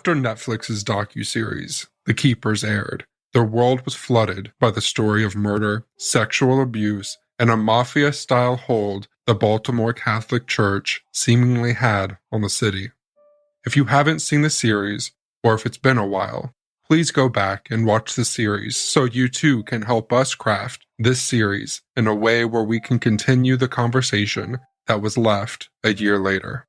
After Netflix's docuseries, The Keepers, aired, the world was flooded by the story of murder, sexual abuse, and a mafia-style hold the Baltimore Catholic Church seemingly had on the city. If you haven't seen the series, or if it's been a while, please go back and watch the series so you too can help us craft this series in a way where we can continue the conversation that was left a year later.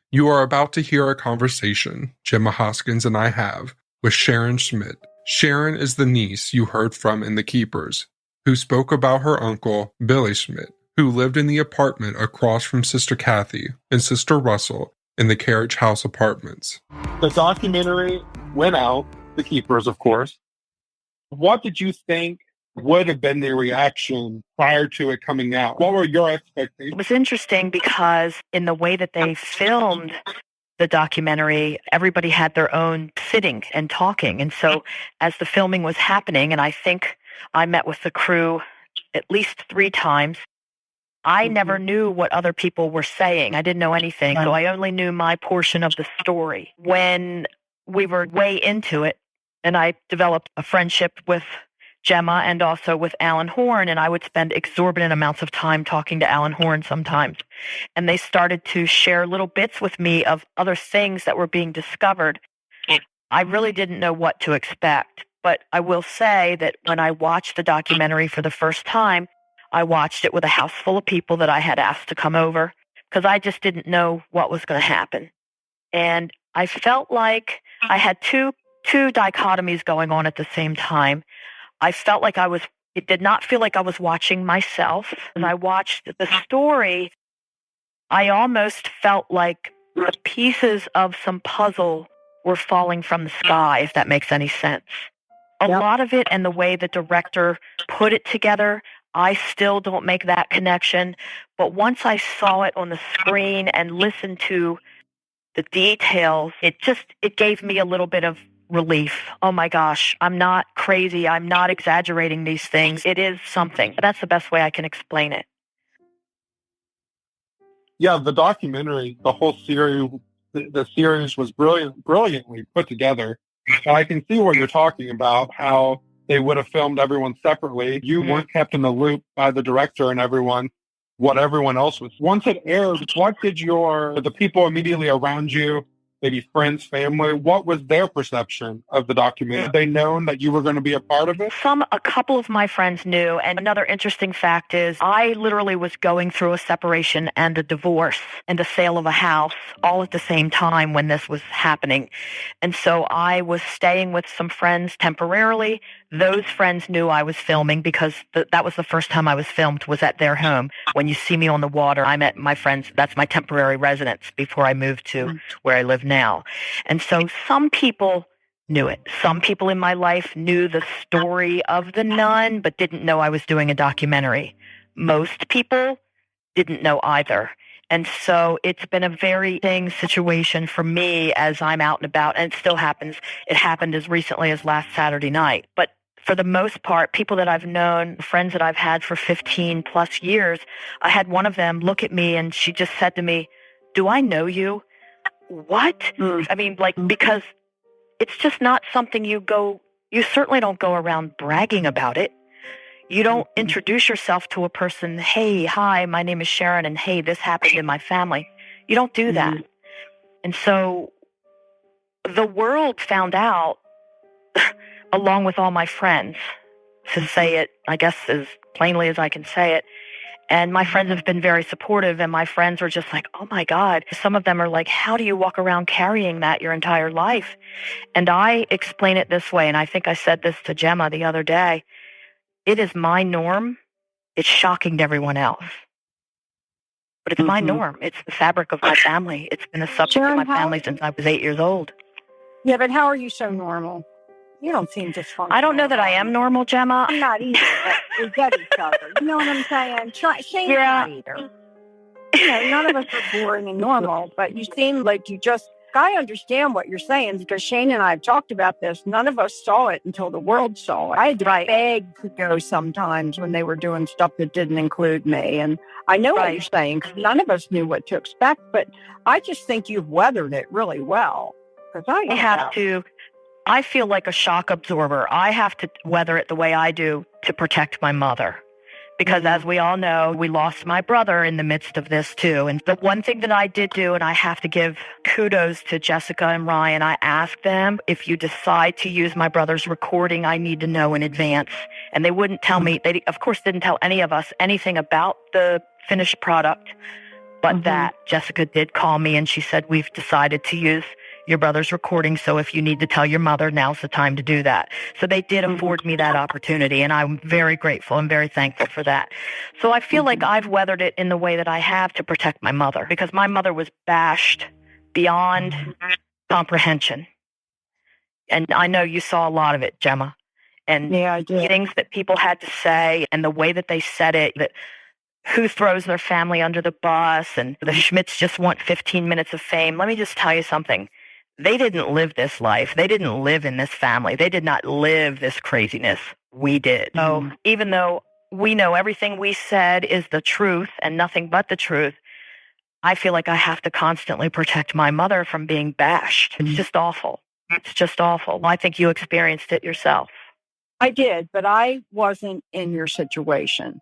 You are about to hear a conversation Gemma Hoskins and I have with Sharon Schmidt. Sharon is the niece you heard from in The Keepers, who spoke about her uncle, Billy Schmidt, who lived in the apartment across from Sister Cathy and Sister Russell in the Carriage House apartments. The documentary went out, The Keepers, of course. What did you think would have been the reaction prior to it coming out? What were your expectations? It was interesting because in the way that they filmed the documentary, everybody had their own sitting and talking. And so as the filming was happening, and I think I met with the crew at least 3 times, I never knew what other people were saying. I didn't know anything, so I only knew my portion of the story. When we were way into it, and I developed a friendship with Gemma and also with Alan Horn, and I would spend exorbitant amounts of time talking to Alan Horn sometimes. And they started to share little bits with me of other things that were being discovered. I really didn't know what to expect, but I will say that when I watched the documentary for the first time, I watched it with a house full of people that I had asked to come over because I just didn't know what was going to happen. And I felt like I had two dichotomies going on at the same time. I felt like it did not feel like I was watching myself. When I watched the story, I almost felt like the pieces of some puzzle were falling from the sky, if that makes any sense. A lot of it and the way the director put it together, I still don't make that connection. But once I saw it on the screen and listened to the details, it gave me a little bit of relief. Oh my gosh, I'm not crazy. I'm not exaggerating these things. It is something. That's the best way I can explain it. Yeah, the documentary, the whole series, the series was brilliantly put together. And I can see what you're talking about, how they would have filmed everyone separately. You weren't kept in the loop by the director and everyone, what everyone else was. Once it aired, what did the people immediately around you, maybe friends, family, what was their perception of the documentary? Had they known that you were going to be a part of it? A couple of my friends knew. And another interesting fact is I literally was going through a separation and a divorce and the sale of a house all at the same time when this was happening. And so I was staying with some friends temporarily. Those friends knew I was filming because that was the first time I was filmed, was at their home. When you see me on the water, I'm at my friends. That's my temporary residence before I moved to where I live now. And so some people knew it. Some people in my life knew the story of the nun, but didn't know I was doing a documentary. Most people didn't know either. And so it's been a very interesting situation for me as I'm out and about, and it still happens. It happened as recently as last Saturday night. But for the most part, people that I've known, friends that I've had for 15 plus years, I had one of them look at me and she just said to me, "Do I know you?" What? I mean, because it's just not something you certainly don't go around bragging about it. You don't introduce yourself to a person, "Hey, hi, my name is Sharon, and hey, this happened in my family." You don't do that. And so the world found out along with all my friends, to say it, I guess, as plainly as I can say it. And my friends have been very supportive, and my friends are just like, "Oh my God." Some of them are like, "How do you walk around carrying that your entire life?" And I explain it this way, and I think I said this to Gemma the other day. It is my norm. It's shocking to everyone else. But it's my norm. It's the fabric of my family. It's been a subject of my family since I was 8 years old. Yeah, but how are you so normal? You don't seem dysfunctional. I don't know that I am normal, Gemma. I'm not either, but we get each other. You know what I'm saying? Shane's not either. You know, none of us are boring and normal, but you seem like I understand what you're saying because Shane and I have talked about this. None of us saw it until the world saw it. I had to beg to go sometimes when they were doing stuff that didn't include me. And I know what you're saying because none of us knew what to expect, but I just think you've weathered it really well. I feel like a shock absorber. I have to weather it the way I do to protect my mother. Because as we all know, we lost my brother in the midst of this too. And the one thing that I did do, and I have to give kudos to Jessica and Ryan, I asked them, if you decide to use my brother's recording, I need to know in advance. And they wouldn't tell me. They, of course, didn't tell any of us anything about the finished product. But that Jessica did call me and she said, we've decided to use your brother's recording, so if you need to tell your mother, now's the time to do that. So they did afford me that opportunity, and I'm very grateful and very thankful for that. So I feel like I've weathered it in the way that I have to protect my mother, because my mother was bashed beyond comprehension. And I know you saw a lot of it, Gemma. And things that people had to say and the way that they said it, that who throws their family under the bus, and the Schmidts just want 15 minutes of fame. Let me just tell you something. They didn't live this life. They didn't live in this family. They did not live this craziness. We did. So even though we know everything we said is the truth and nothing but the truth, I feel like I have to constantly protect my mother from being bashed. It's just awful. It's just awful. I think you experienced it yourself. I did, but I wasn't in your situation.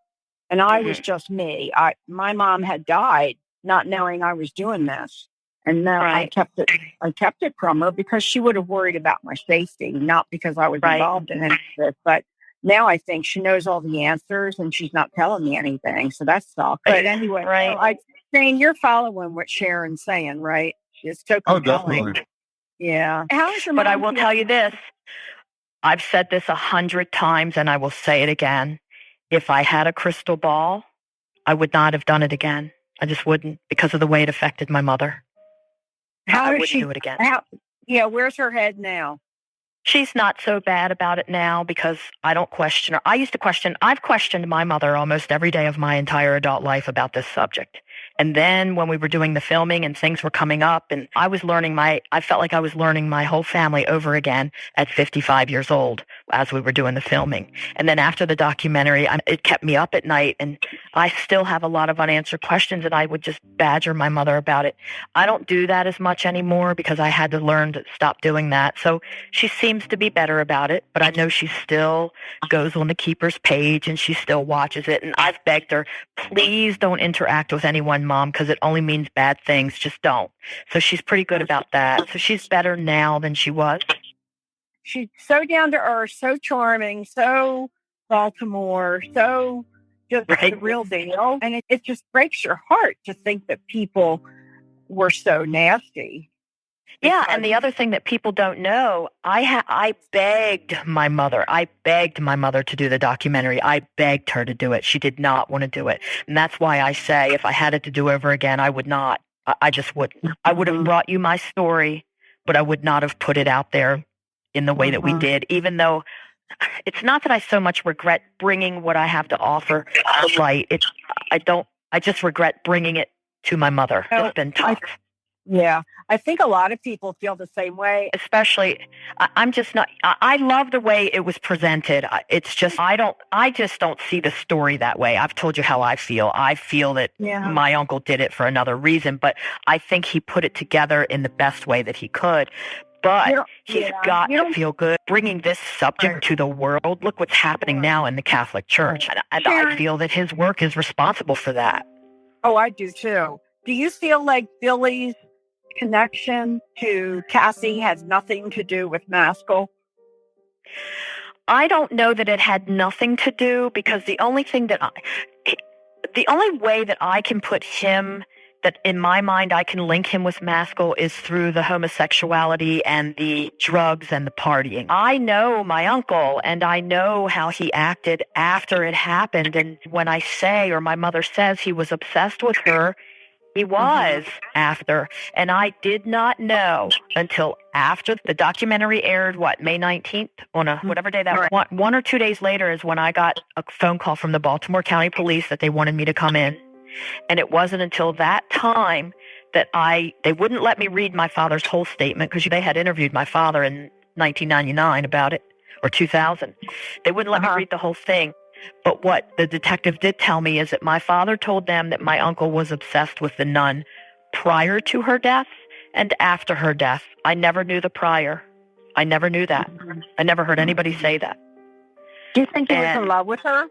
And I was just me. My mom had died not knowing I was doing this. And I kept it from her because she would have worried about my safety, not because I was involved in any of this. But now I think she knows all the answers and she's not telling me anything. So that sucks. But anyway, Shane, you're following what Sharon's saying, right? It's so compelling. Definitely. Yeah. But I will tell you this. I've said this 100 times and I will say it again. If I had a crystal ball, I would not have done it again. I just wouldn't, because of the way it affected my mother. I wouldn't do it again. Where's her head now? She's not so bad about it now because I don't question her. I've questioned my mother almost every day of my entire adult life about this subject. And then when we were doing the filming and things were coming up, and I felt like I was learning my whole family over again at 55 years old as we were doing the filming. And then after the documentary, it kept me up at night, and I still have a lot of unanswered questions, and I would just badger my mother about it. I don't do that as much anymore because I had to learn to stop doing that. So she seems to be better about it, but I know she still goes on the Keeper's page and she still watches it. And I've begged her, please don't interact with anyone, Mom, because it only means bad things. Just don't. So she's pretty good about that. So she's better now than she was. She's so down to earth, so charming, so Baltimore, so just the real deal. And it just breaks your heart to think that people were so nasty. Yeah, and the other thing that people don't know, I begged my mother. I begged my mother to do the documentary. I begged her to do it. She did not want to do it. And that's why I say if I had it to do over again, I would not. I just wouldn't. I would have brought you my story, but I would not have put it out there in the way that we did, even though it's not that I so much regret bringing what I have to offer to light. I just regret bringing it to my mother. It's been tough. Yeah, I think a lot of people feel the same way. Especially, I'm just not. I love the way it was presented. It's just I just don't see the story that way. I've told you how I feel. I feel that my uncle did it for another reason, but I think he put it together in the best way that he could. But he's got to feel good bringing this subject to the world. Look what's happening now in the Catholic Church, and I feel that his work is responsible for that. Oh, I do too. Do you feel like Billy's connection to Cassie has nothing to do with Maskell? I don't know that it had nothing to do, because the only way that I can put him, that in my mind I can link him with Maskell, is through the homosexuality and the drugs and the partying. I know my uncle, and I know how he acted after it happened. And when I say, or my mother says, he was obsessed with her, he was after, and I did not know until after the documentary aired, May 19th, on whatever day that was. 1 or 2 days later is when I got a phone call from the Baltimore County Police that they wanted me to come in. And it wasn't until that time that they wouldn't let me read my father's whole statement, because they had interviewed my father in 1999 about it, or 2000. They wouldn't let me read the whole thing. But what the detective did tell me is that my father told them that my uncle was obsessed with the nun prior to her death, and after her death. I never knew the prior. I never knew that. I never heard anybody say that. Do you think he was in love with her?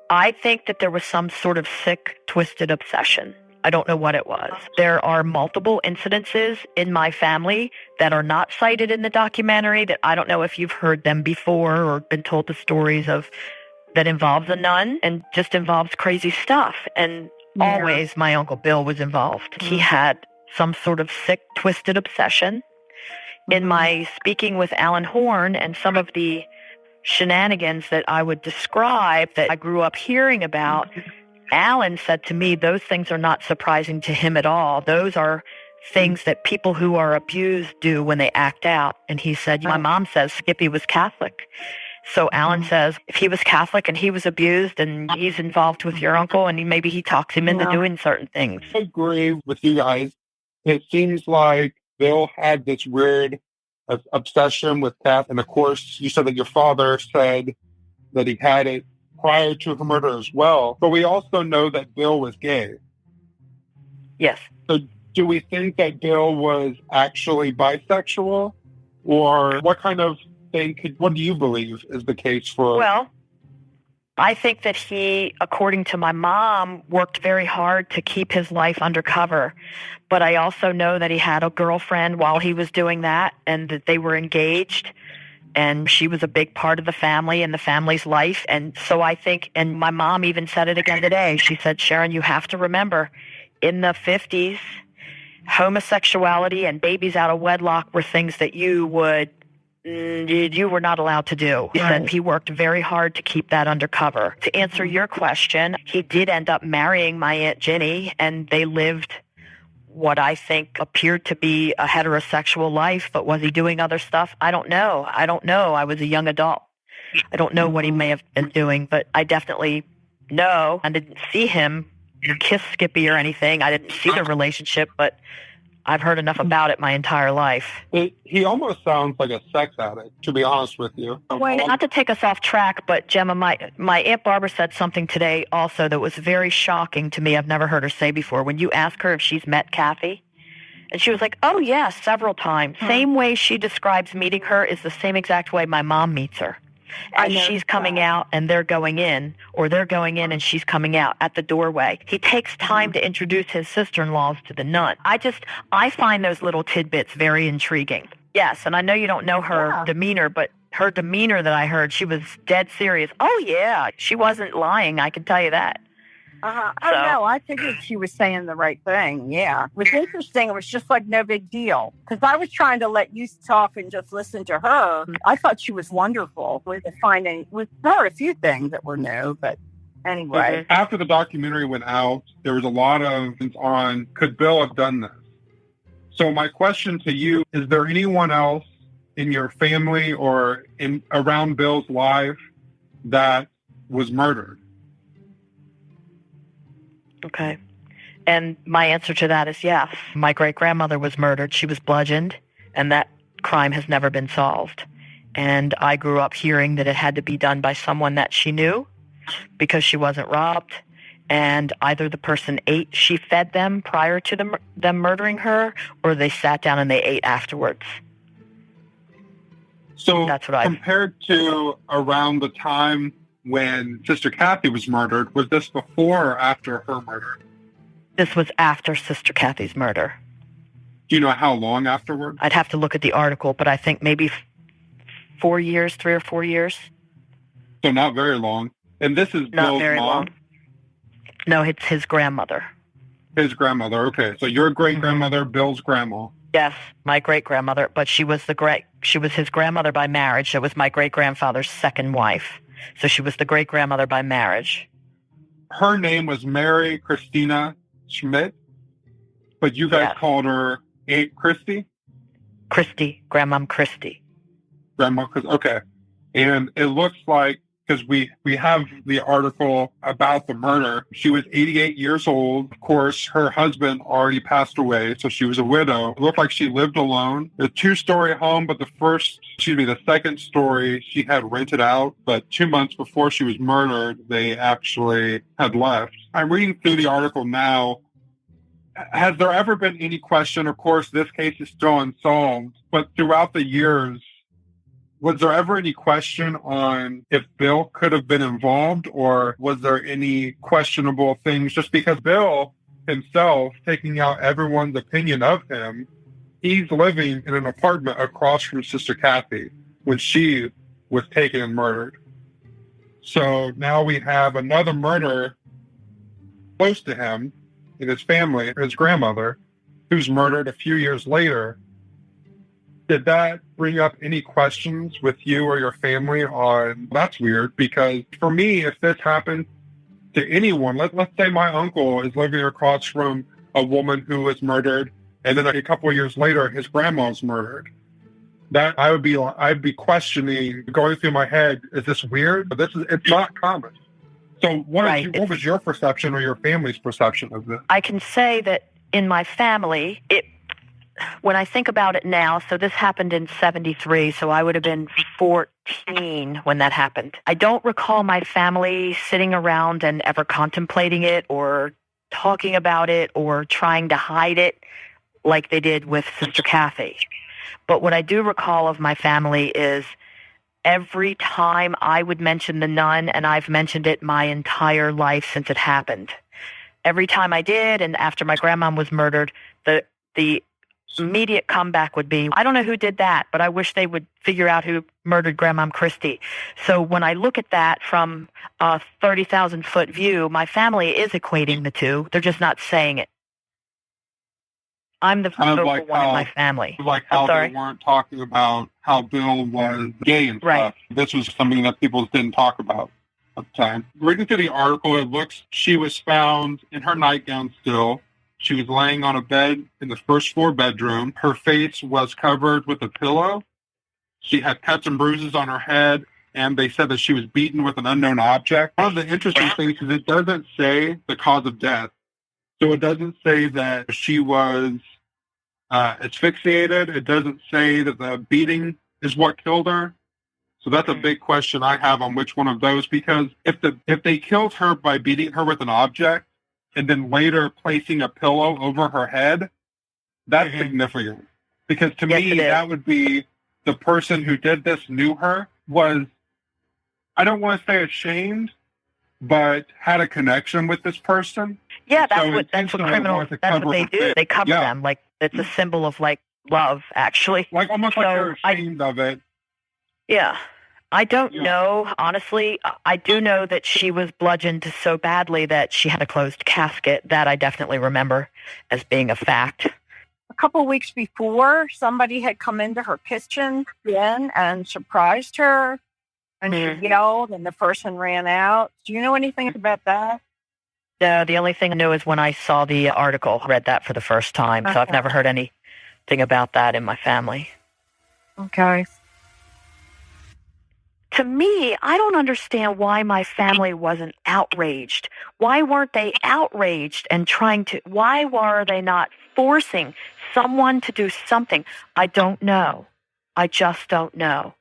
I think that there was some sort of sick, twisted obsession. I don't know what it was. There are multiple incidences in my family that are not cited in the documentary that I don't know if you've heard them before or been told the stories of that involves a nun and just involves crazy stuff. And always my Uncle Bill was involved. He had some sort of sick, twisted obsession. In my speaking with Alan Horn and some of the shenanigans that I would describe that I grew up hearing about, Alan said to me, those things are not surprising to him at all. Those are things that people who are abused do when they act out. And he said, my mom says Skippy was Catholic. So Alan says, if he was Catholic and he was abused and he's involved with your uncle and maybe he talks him into doing certain things. I agree with you guys. It seems like Bill had this weird obsession with Kath. And of course, you said that your father said that he had it prior to her murder as well. But we also know that Bill was gay. Yes. So do we think that Bill was actually bisexual? Or what kind of thing what do you believe is the case for? Well, I think that he, according to my mom, worked very hard to keep his life undercover. But I also know that he had a girlfriend while he was doing that and that they were engaged. And she was a big part of the family and the family's life. And so I think, and my mom even said it again today, she said, Sharon, you have to remember, in the 50s, homosexuality and babies out of wedlock were things that you were not allowed to do. And he worked very hard to keep that undercover. To answer your question, he did end up marrying my Aunt Ginny, and they lived what I think appeared to be a heterosexual life, but was he doing other stuff? I don't know. I was a young adult. I don't know what he may have been doing, but I definitely know. I didn't see him kiss Skippy or anything. I didn't see the relationship, but I've heard enough about it my entire life. He almost sounds like a sex addict, to be honest with you. Not to take us off track, but Gemma, my Aunt Barbara said something today also that was very shocking to me. I've never heard her say before. When you ask her if she's met Kathy, and she was like, oh, yeah, several times. Same way she describes meeting her is the same exact way my mom meets her. As she's coming out and they're going in, or they're going in and she's coming out at the doorway. He takes time to introduce his sister-in-laws to the nun. I find those little tidbits very intriguing. Yes, and I know you don't know her demeanor, but her demeanor that I heard, she was dead serious. Oh, yeah, she wasn't lying, I can tell you that. Oh, no, I figured she was saying the right thing, yeah. It was interesting. It was just like no big deal. Because I was trying to let you talk and just listen to her. I thought she was wonderful with her a few things that were new, but anyway. After the documentary went out, there was a lot of on, could Bill have done this? So my question to you, is there anyone else in your family or around Bill's life that was murdered? Okay. And my answer to that is yes. My great-grandmother was murdered. She was bludgeoned, and that crime has never been solved. And I grew up hearing that it had to be done by someone that she knew because she wasn't robbed. And either the person she fed them prior to them murdering her, or they sat down and they ate afterwards. So that's what compared to around the time when Sister Cathy was murdered, was this before or after her murder? This was after Sister Cathy's murder. Do you know how long afterward? I'd have to look at the article, but I think maybe 3 or 4 years. So not very long. And this is Bill's mom? Long. No, it's his grandmother. His grandmother, okay. So your great-grandmother, Bill's grandma. Yes, my great-grandmother, but she was his grandmother by marriage. It was my great-grandfather's second wife. So she was the great-grandmother by marriage. Her name was Mary Christina Schmidt, but you guys called her Aunt Christy? Christy, Grandmom Christy. Grandma Christy, okay. And it looks like, because we have the article about the murder, she was 88 years old. Of course, her husband already passed away, so she was a widow. It looked like she lived alone. A 2-story home, but the second story she had rented out, but 2 months before she was murdered, they actually had left. I'm reading through the article now, Has there ever been any question? Of course, this case is still unsolved, but throughout the years, was there ever any question on if Bill could have been involved, or was there any questionable things? Just because Bill himself, taking out everyone's opinion of him, he's living in an apartment across from Sister Cathy when she was taken and murdered. So now we have another murder close to him in his family, his grandmother, who's murdered a few years later. Did that bring up any questions with you or your family on, that's weird, because for me, if this happened to anyone, let's say my uncle is living across from a woman who was murdered, and then a couple of years later, his grandma's murdered. That I'd be questioning, going through my head, is this weird? But it's not common. So what was your perception or your family's perception of this? I can say that in my family, when I think about it now, so this happened in 73, so I would have been 14 when that happened. I don't recall my family sitting around and ever contemplating it or talking about it or trying to hide it like they did with Sister Cathy. But what I do recall of my family is every time I would mention the nun, and I've mentioned it my entire life since it happened. Every time I did, and after my grandma was murdered, the immediate comeback would be, I don't know who did that, but I wish they would figure out who murdered Grandma Christie. So when I look at that from a 30,000-foot view, my family is equating the two. They're just not saying it. I'm the vocal one in my family. Like how they weren't talking about how Bill was gay and stuff. This was something that people didn't talk about at the time. Reading through the article, she was found in her nightgown still. She was laying on a bed in the first floor bedroom. Her face was covered with a pillow. She had cuts and bruises on her head, and they said that she was beaten with an unknown object. One of the interesting things is it doesn't say the cause of death. So it doesn't say that she was asphyxiated. It doesn't say that the beating is what killed her. So that's a big question I have on which one of those, because if they killed her by beating her with an object and then later placing a pillow over her head, that's significant. Because to me, that would be the person who did this knew her, was, I don't want to say ashamed, but had a connection with this person. Yeah, that's what criminals, that's what they do. They cover them. Like, it's a symbol of, like, love, actually. Like, almost like they're ashamed of it. Yeah. I don't know, honestly. I do know that she was bludgeoned so badly that she had a closed casket. That I definitely remember as being a fact. A couple of weeks before, somebody had come into her kitchen and surprised her. And she yelled, and the person ran out. Do you know anything about that? No, the only thing I know is when I saw the article, read that for the first time. So I've never heard anything about that in my family. Okay. To me, I don't understand why my family wasn't outraged. Why weren't they outraged and why were they not forcing someone to do something? I don't know. I just don't know.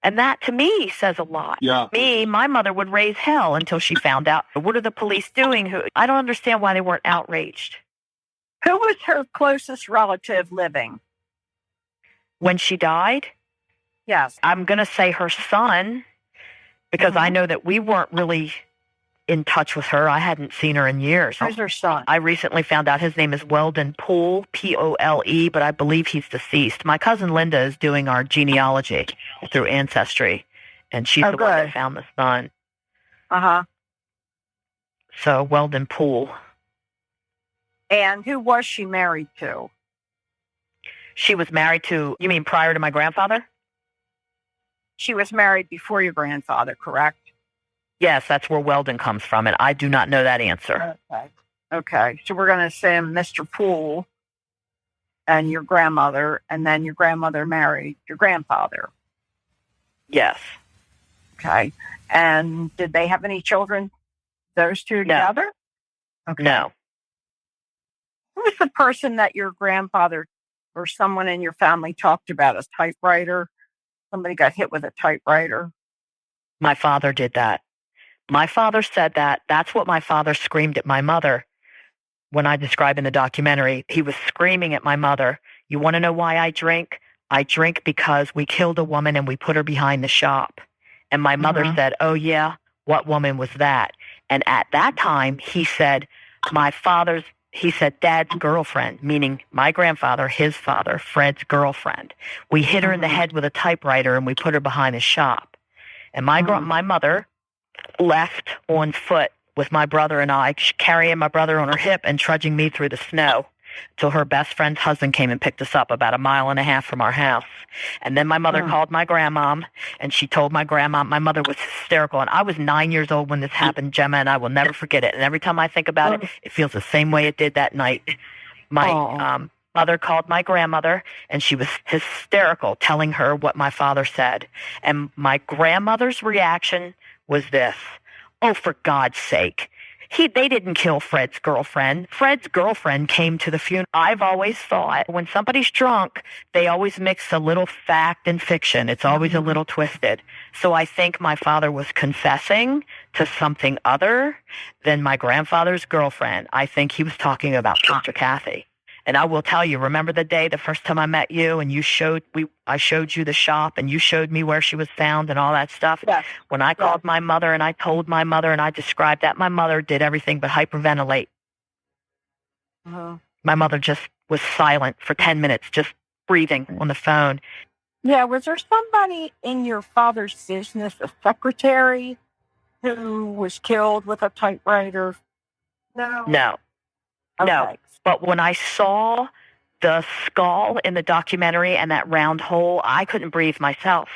And that, to me, says a lot. Yeah. My mother would raise hell until she found out. What are the police doing? I don't understand why they weren't outraged. Who was her closest relative living? When she died? Yes. I'm going to say her son, because I know that we weren't really in touch with her. I hadn't seen her in years. Who's her son? I recently found out his name is Weldon Poole, Pole, but I believe he's deceased. My cousin Linda is doing our genealogy through Ancestry, and she's the one that found the son. Uh-huh. So, Weldon Poole. And who was she married to? She was married to, you mean prior to my grandfather? She was married before your grandfather, correct? Yes, that's where Weldon comes from, and I do not know that answer. Okay. So we're going to say Mr. Poole and your grandmother, and then your grandmother married your grandfather. Yes. Okay. And did they have any children, those two together? Okay. No. Who was the person that your grandfather or someone in your family talked about as typewriter? Somebody got hit with a typewriter. My father did that. My father said that. That's what my father screamed at my mother. when I describe in the documentary, he was screaming at my mother, "You want to know why I drink? I drink because we killed a woman and we put her behind the shop." And my mother said, "Oh, yeah? What woman was that?" And at that time, he said, Dad's girlfriend, meaning my grandfather, his father, Fred's girlfriend. We hit her in the head with a typewriter and we put her behind the shop. And my mother left on foot with my brother and I, carrying my brother on her hip and trudging me through the snow till her best friend's husband came and picked us up about 1.5 miles from our house. And then my mother called my grandmom, and she told my grandma. My mother was hysterical, and I was 9 years old when this happened, Gemma, and I will never forget it. And every time I think about it, it feels the same way it did that night. My mother called my grandmother, and she was hysterical, telling her what my father said. And my grandmother's reaction was this: "Oh, for God's sake. They didn't kill Fred's girlfriend. Fred's girlfriend came to the funeral." I've always thought when somebody's drunk, they always mix a little fact and fiction. It's always a little twisted. So I think my father was confessing to something other than my grandfather's girlfriend. I think he was talking about Sister Cathy. And I will tell you, remember the day, the first time I met you, and I showed you the shop, and you showed me where she was found and all that stuff? Yes. When I called my mother and I told my mother and I described that, my mother did everything but hyperventilate. My mother just was silent for 10 minutes, just breathing on the phone. Yeah, was there somebody in your father's business, a secretary, who was killed with a typewriter? No. No. Okay. No. But when I saw the skull in the documentary and that round hole, I couldn't breathe myself.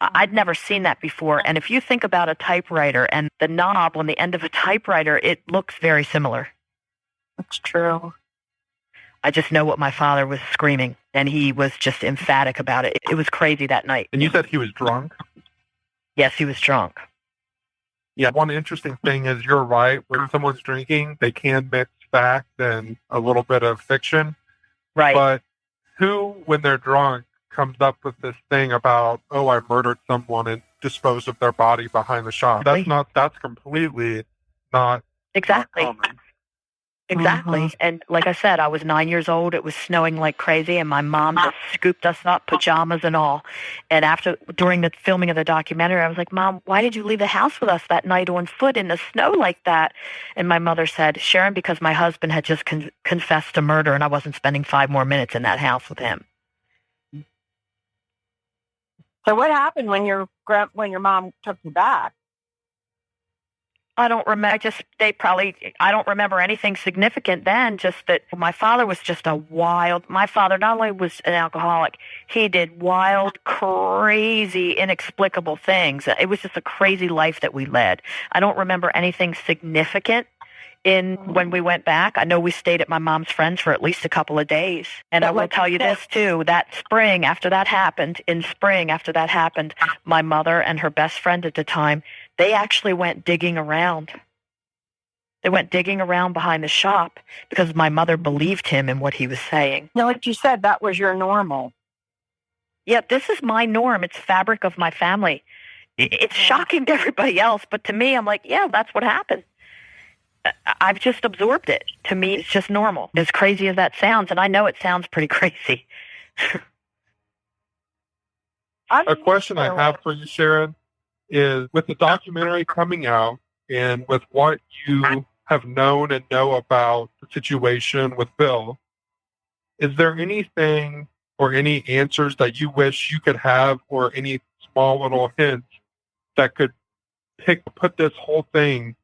I'd never seen that before. And if you think about a typewriter and the knob on the end of a typewriter, it looks very similar. That's true. I just know what my father was screaming, and he was just emphatic about it. It was crazy that night. And you said he was drunk? Yes, he was drunk. Yeah, one interesting thing is you're right. When someone's drinking, they can mix fact and a little bit of fiction. Right. But who, when they're drunk, comes up with this thing about, "Oh, I murdered someone and disposed of their body behind the shop"? That's completely not exactly. Not common. Exactly. And like I said, I was 9 years old. It was snowing like crazy, and my mom just scooped us up, pajamas and all. And during the filming of the documentary, I was like, "Mom, why did you leave the house with us that night on foot in the snow like that?" And my mother said, "Sharon, because my husband had just confessed to murder, and I wasn't spending 5 more minutes in that house with him." So what happened when your mom took you back? I don't remember. I don't remember anything significant then, just that my father was just my father not only was an alcoholic, he did wild, crazy, inexplicable things. It was just a crazy life that we led. I don't remember anything significant when we went back. I know we stayed at my mom's friend's for at least a couple of days. And I will tell you this too, that spring after that happened, my mother and her best friend at the time, they actually went digging around. They went digging around behind the shop because my mother believed him in what he was saying. Now, like you said, that was your normal. Yeah, this is my norm. It's fabric of my family. It's shocking to everybody else, but to me, I'm like, yeah, that's what happened. I've just absorbed it. To me, it's just normal. As crazy as that sounds, and I know it sounds pretty crazy. A question I have for you, Sharon, is with the documentary coming out and with what you have known and know about the situation with Bill, is there anything or any answers that you wish you could have, or any small little hints that could put this whole thing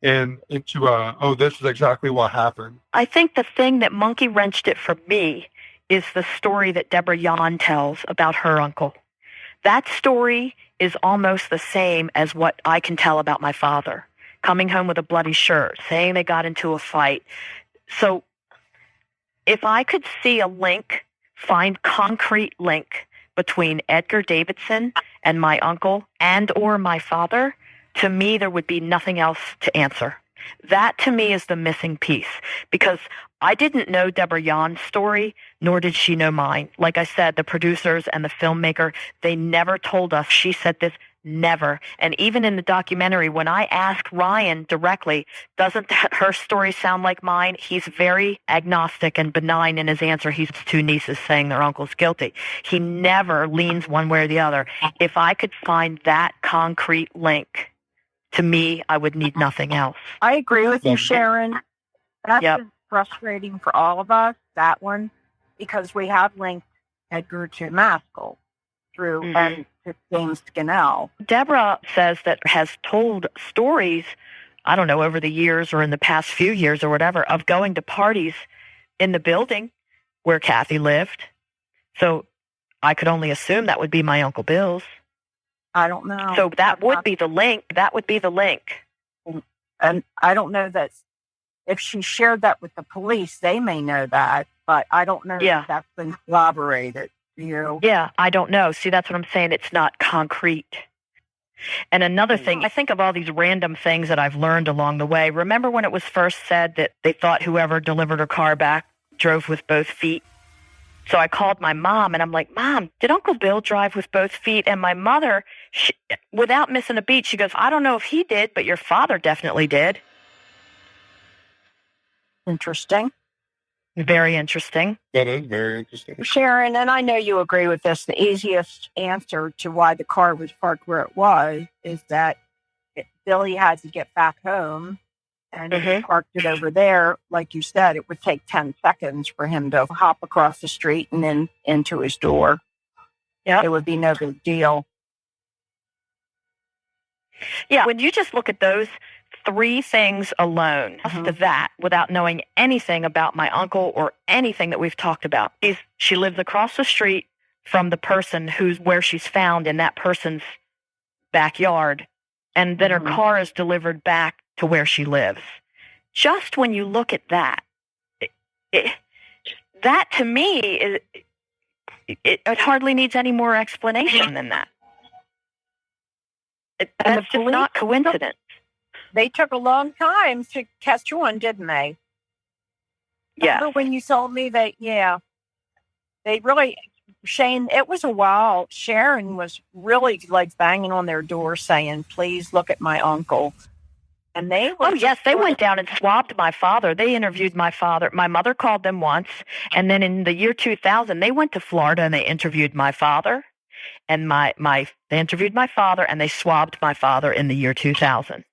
into this is exactly what happened? I think the thing that monkey wrenched it for me is the story that Deborah Yan tells about her uncle. That story is almost the same as what I can tell about my father. Coming home with a bloody shirt, saying they got into a fight. So if I could see a link, find concrete link between Edgar Davidson and my uncle and or my father, to me there would be nothing else to answer. That to me is the missing piece, because I didn't know Deborah Yan's story, nor did she know mine. Like I said, the producers and the filmmaker, they never told us. She said this, Never. And even in the documentary, when I asked Ryan directly, doesn't her story sound like mine? He's very agnostic and benign in his answer. He's two nieces saying their uncle's guilty. He never leans one way or the other. If I could find that concrete link, to me, I would need nothing else. I agree with you, Sharon. That's been frustrating for all of us, that one, because we have linked Edgar to Maskell through and to James Scannell. Deborah says that has told stories, I don't know, over the years or in the past few years or whatever, of going to parties in the building where Cathy lived. So I could only assume that would be my Uncle Bill's. I don't know. So that would be the link. That would be the link. And I don't know that if she shared that with the police, they may know that, but I don't know if that's been corroborated. Yeah, I don't know. See, that's what I'm saying. It's not concrete. And another thing, I think of all these random things that I've learned along the way. Remember when it was first said that they thought whoever delivered her car back drove with both feet? So I called my mom, and I'm like, Mom, did Uncle Bill drive with both feet? And my mother, without missing a beat, she goes, I don't know if he did, but your father definitely did. Interesting. Very interesting. That is very interesting. Sharon, and I know you agree with this, the easiest answer to why the car was parked where it was is that Billy had to get back home and he parked it over there. Like you said, it would take 10 seconds for him to hop across the street and then into his door. Yeah, it would be no big deal. Yeah, when you just look at those three things alone, just that, without knowing anything about my uncle or anything that we've talked about, is she lives across the street from the person where she's found in that person's backyard, and then her car is delivered back to where she lives. Just when you look at that, that to me it hardly needs any more explanation than that. That's just not coincidence. They took a long time to catch on, didn't they? Yeah. Remember when you told me that, they really, Shane, it was a while. Sharon was really like banging on their door saying, please look at my uncle. And they were. Oh, yes, they went down and swabbed my father. They interviewed my father. My mother called them once. And then in the year 2000, they went to Florida and they interviewed my father. And they interviewed my father and they swabbed my father in the year 2000.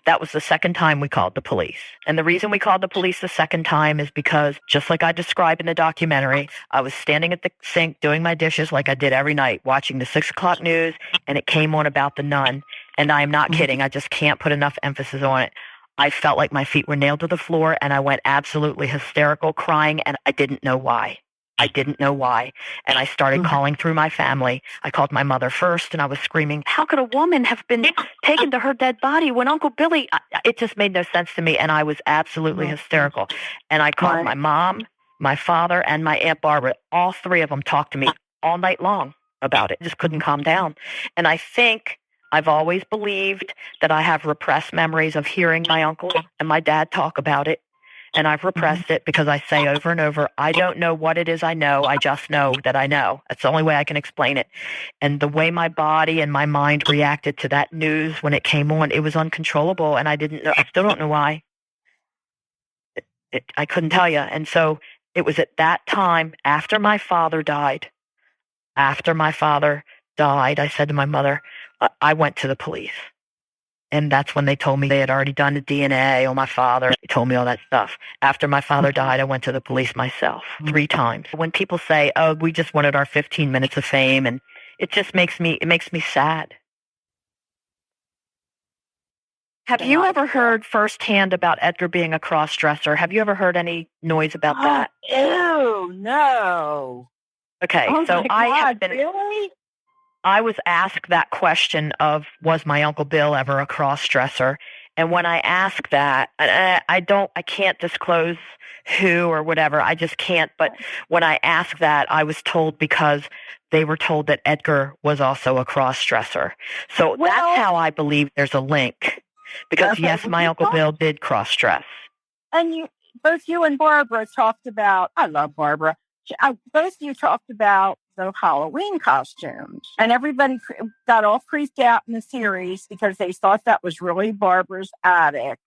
That was the second time we called the police. And the reason we called the police the second time is because, just like I describe in the documentary, I was standing at the sink doing my dishes like I did every night, watching the 6 o'clock news, and it came on about the nun. And I am not kidding. I just can't put enough emphasis on it. I felt like my feet were nailed to the floor, and I went absolutely hysterical, crying, and I didn't know why. I didn't know why. And I started calling through my family. I called my mother first, and I was screaming, how could a woman have been taken to her dead body when Uncle Billy... It just made no sense to me, and I was absolutely hysterical. And I called my mom, my father, and my Aunt Barbara. All three of them talked to me all night long about it. Just couldn't calm down. And I think I've always believed that I have repressed memories of hearing my uncle and my dad talk about it. And I've repressed it because I say over and over, I don't know what it is I know. I just know that I know. That's the only way I can explain it. And the way my body and my mind reacted to that news when it came on, it was uncontrollable. And I didn't know. I still don't know why. I couldn't tell you. And so it was at that time, after my father died, I said to my mother, I went to the police. And that's when they told me they had already done the DNA on my father. They told me all that stuff. After my father died, I went to the police myself 3 times. When people say, oh, we just wanted our 15 minutes of fame, and it just makes me sad. Have you ever heard firsthand about Edgar being a cross-dresser? Have you ever heard any noise about that? Ew, no. Okay, so I have been... Really? I was asked that question of, was my Uncle Bill ever a cross-dresser? And when I asked that, I can't disclose who or whatever. I just can't. But when I asked that, I was told because they were told that Edgar was also a cross-dresser. So that's how I believe there's a link. Because yes, my Uncle Bill did cross-dress. And both you and Barbara talked about, I love Barbara, both of you talked about the Halloween costumes, and everybody got all freaked out in the series because they thought that was really Barbara's attic.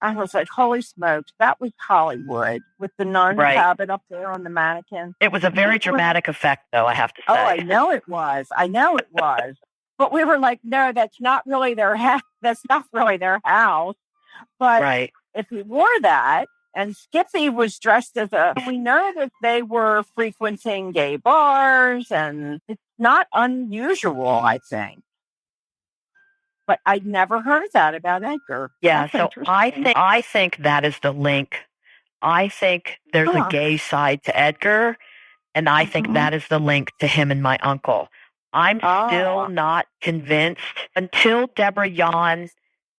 I was like, holy smokes, that was Hollywood with the nun cabin up there on the mannequin. It was a very dramatic effect, though, I have to say. Oh, I know it was. But we were like, no, that's not really their house. That's not really their house. But if he wore that, and Skippy was dressed as we know that they were frequenting gay bars, and it's not unusual, I think. But I'd never heard that about Edgar. Yeah, so I think that is the link. I think there's a gay side to Edgar, and I think that is the link to him and my uncle. I'm still not convinced. Until Deborah Yon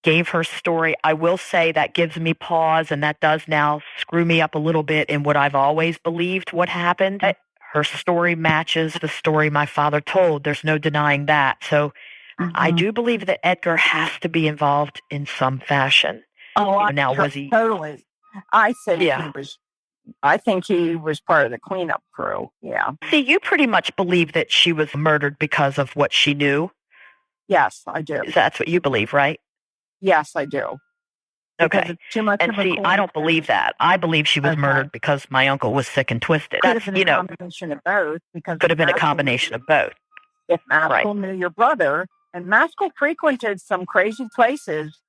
gave her story, I will say that gives me pause, and that does now screw me up a little bit in what I've always believed what happened. Her story matches the story my father told. There's no denying that. So I do believe that Edgar has to be involved in some fashion. Now, was he? Totally. I think he was part of the cleanup crew. Yeah. See, you pretty much believe that she was murdered because of what she knew? Yes, I do. That's what you believe, right? Yes, I do. Okay. Too much and see, I don't believe that. I believe she was murdered because my uncle was sick and twisted. Could have been a combination of both. Could have been a combination of both. If Maskell knew your brother, and Maskell frequented some crazy places,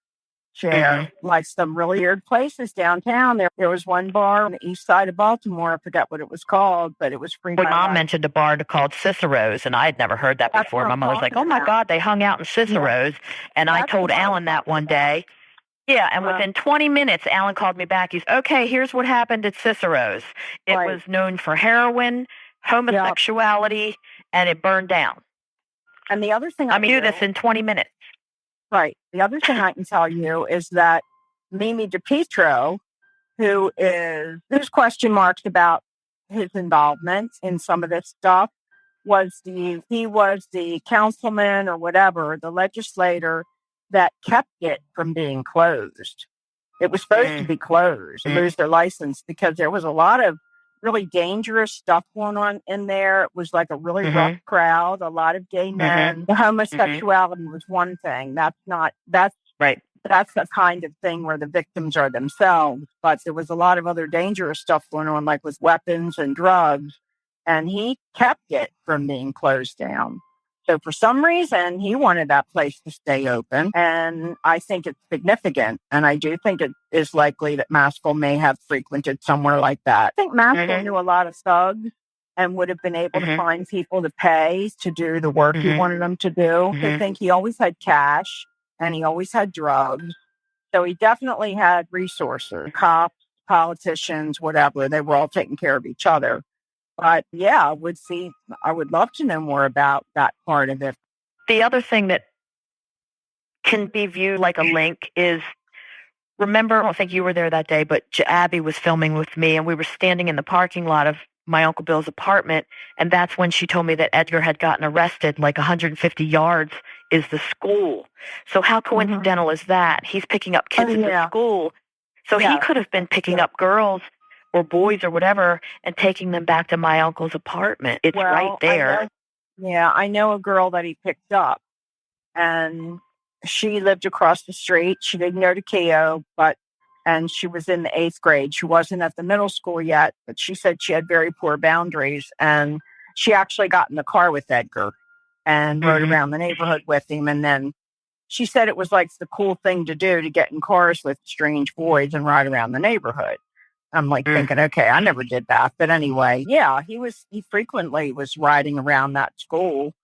Sharon, like some really weird places downtown. There was one bar on the east side of Baltimore. I forgot what it was called, but it was free. My mom mentioned a bar called Cicero's, and I had never heard that before. My mother was like, oh my God, they hung out in Cicero's. And I told Alan that one day. Yeah, and within 20 minutes, Alan called me back. He's, okay, here's what happened at Cicero's. It was known for heroin, homosexuality, and it burned down. And the other thing I knew this in 20 minutes. Right. The other thing I can tell you is that Mimi DePietro, there's question marks about his involvement in some of this stuff, he was the councilman or whatever, the legislator that kept it from being closed. It was supposed to be closed, lose their license, because there was a lot of really dangerous stuff going on in there. It was like a really rough crowd, a lot of gay men. The homosexuality was one thing. That's the kind of thing where the victims are themselves. But there was a lot of other dangerous stuff going on, like with weapons and drugs. And he kept it from being closed down. So for some reason, he wanted that place to stay open. And I think it's significant. And I do think it is likely that Maskell may have frequented somewhere like that. I think Maskell knew a lot of thugs and would have been able to find people to pay to do the work he wanted them to do. I think he always had cash and he always had drugs. So he definitely had resources, cops, politicians, whatever. They were all taking care of each other. But yeah, I would love to know more about that part of it. The other thing that can be viewed like a link is, remember, I don't think you were there that day, but Abby was filming with me, and we were standing in the parking lot of my Uncle Bill's apartment, and that's when she told me that Edgar had gotten arrested. Like 150 yards is the school. So how coincidental is that? He's picking up kids at the school. So he could have been picking up girls or boys or whatever and taking them back to my uncle's apartment. It's right there. I know a girl that he picked up, and she lived across the street. She didn't go to Keogh, and she was in the 8th grade. She wasn't at the middle school yet, but she said she had very poor boundaries. And she actually got in the car with Edgar and rode around the neighborhood with him. And then she said it was like the cool thing to do, to get in cars with strange boys and ride around the neighborhood. I'm like thinking, okay, I never did that. But anyway, he frequently was riding around that school.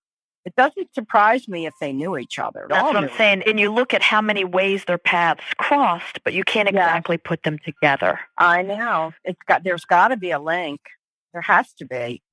It doesn't surprise me if they knew each other. That's what I'm saying. And you look at how many ways their paths crossed, but you can't exactly put them together. I know. There's got to be a link. There has to be.